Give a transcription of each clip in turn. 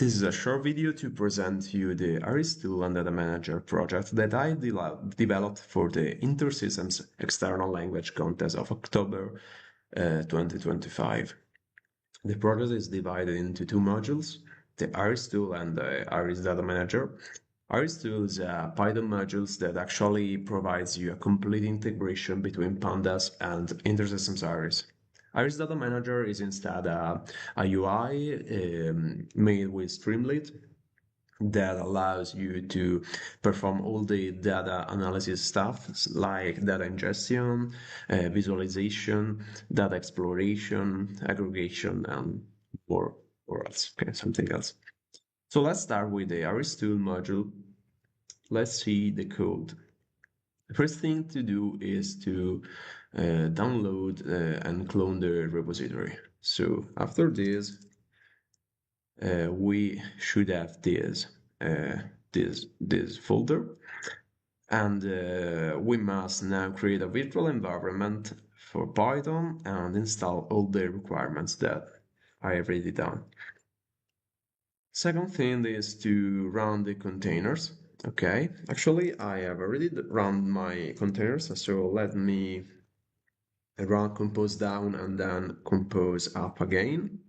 This is a short video to present you the IRIStool and Data Manager project that I developed for the InterSystems External Language Contest of October 2025. The project is divided into two modules, the IRIStool and the IRIS Data Manager. IRIStool is a Python module that actually provides you a complete integration between pandas and InterSystems IRIS. IRIS Data Manager is instead a UI made with Streamlit that allows you to perform all the data analysis stuff like data ingestion, visualization, data exploration, aggregation, and or else, okay, something else. So let's start with the IRIStool module. Let's see the code. The first thing to do is to download and clone the repository. So after this, we should have this folder, and we must now create a virtual environment for Python and install all the requirements that I have already done. Second thing is to run the containers. Okay, actually I have already run my containers, so let me run compose down and then compose up again.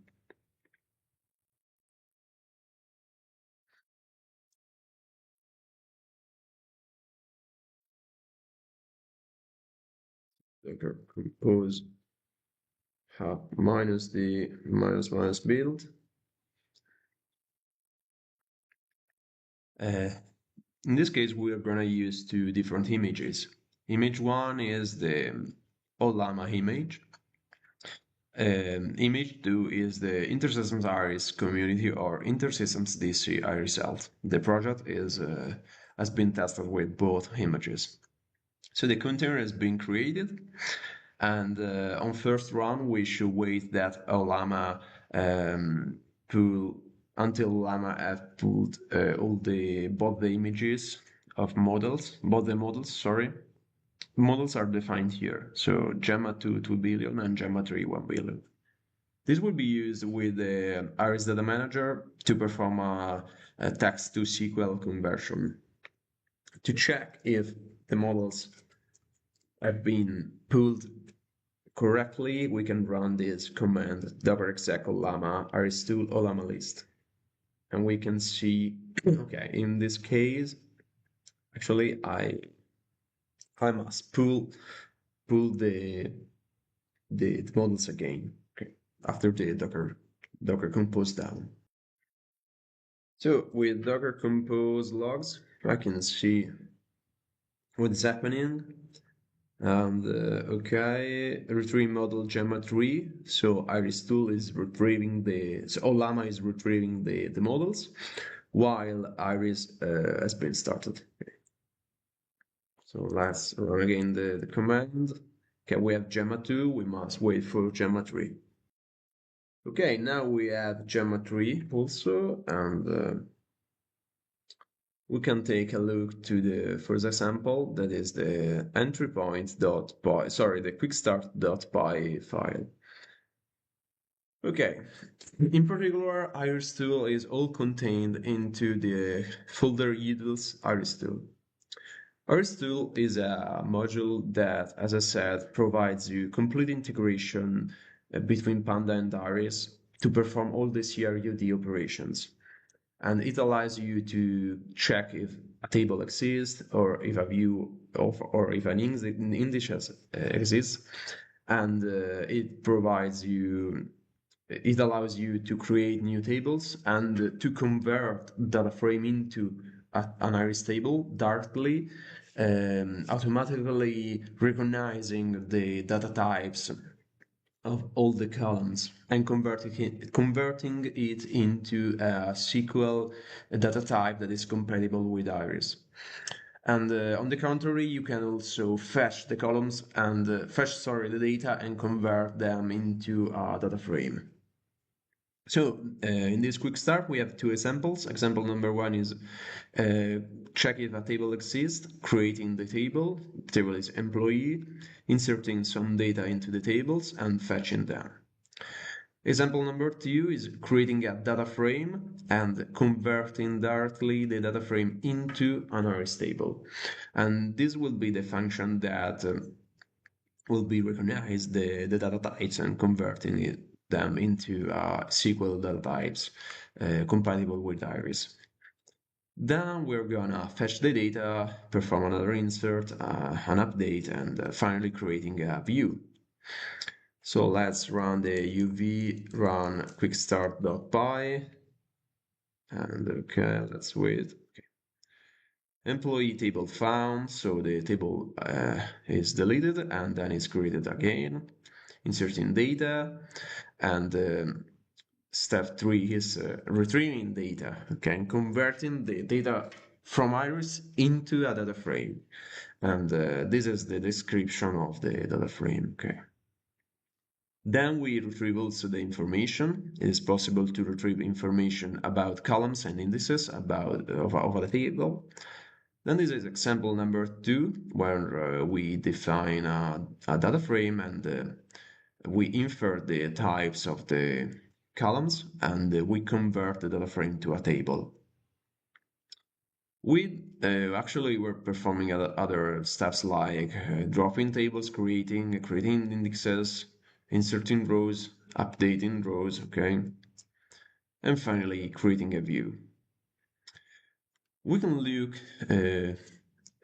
Docker compose up minus the minus build. In this case, we are going to use two different images. Image one is the Olama image. Image 2 is the InterSystems IRIS community or InterSystems DC IRIS Health. The project has been tested with both images. So the container has been created, and on first run we should wait that Olama pull until Llama have pulled both the images of models, sorry. Models are defined here, so Gemma 2 billion and Gemma 3 1 billion. This will be used with the IRIS Data Manager to perform a text to SQL conversion. To check if the models have been pulled correctly, we can run this command $exec Olama IRIStool Olama list. And we can see, okay, in this case, actually I must pull the models again, okay, after the Docker compose down. So with Docker compose logs, I can see what's happening. And okay, retrieve model Gemma 3. So IRIStool is retrieving Olama is retrieving the models, while IRIS has been started. Okay. So let's run again the command. Okay, we have Gemma 2, we must wait for Gemma 3. Okay, now we have Gemma 3 also, and we can take a look to the first example, that is the entry point.py, sorry, the quickstart.py file. Okay, in particular, IRIStool is all contained into the folder utils IRIStool. IRIStool is a module that, as I said, provides you complete integration between Panda and IRIS to perform all the CRUD operations. And it allows you to check if a table exists, or if a view or if an index exists, and it allows you to create new tables and to convert data frame into an IRIS table directly, automatically recognizing the data types of all the columns and converting it into a SQL data type that is compatible with IRIS. And on the contrary, you can also fetch the columns and the data and convert them into a data frame. So in this quick start, we have two examples. Example number one is check if a table exists, creating the table. The table is employee, inserting some data into the tables and fetching them. Example number two is creating a data frame and converting directly the data frame into an IRIS table. And this will be the function that will be recognize the data types and converting them into SQL data types compatible with IRIS. Then we're gonna fetch the data, perform another insert, an update, and finally creating a view. So let's run the uv run quickstart.py, and okay, let's wait. Okay. Employee table found, so the table is deleted and then it's created again. Inserting data, and step 3 is retrieving data, okay, and converting the data from IRIS into a data frame. And this is the description of the data frame, okay. Then we retrieve also the information. It is possible to retrieve information about columns and indices about of a table. Then this is example number 2, where we define a data frame and we infer the types of the columns and we convert the data frame to a table. We actually were performing other steps like dropping tables, creating indexes, inserting rows, updating rows, okay, and finally creating a view. We can look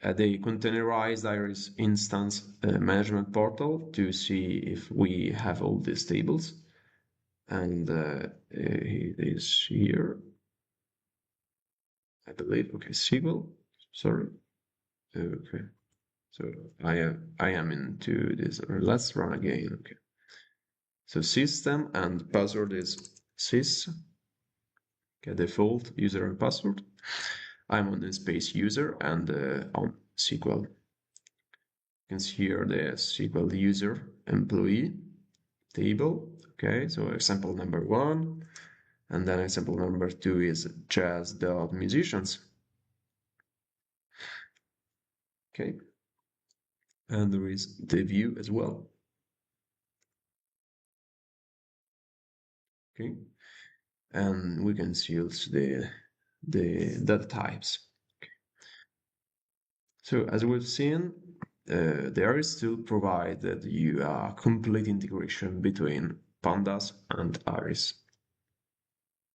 at the containerized IRIS instance management portal to see if we have all these tables. And it is here, I believe. Okay, SQL. Sorry. Okay. So I am into this. Let's run again. Okay. So system and password is sys. Okay, default user and password. I'm on the space user and on SQL. You can see here the SQL user employee table. Okay, so example number 1. And then example number 2 is jazz.musicians. Okay. And there is the view as well. Okay. And we can see also the data types. Okay. So as we've seen, the IRIStool provides you a complete integration between pandas and IRIS.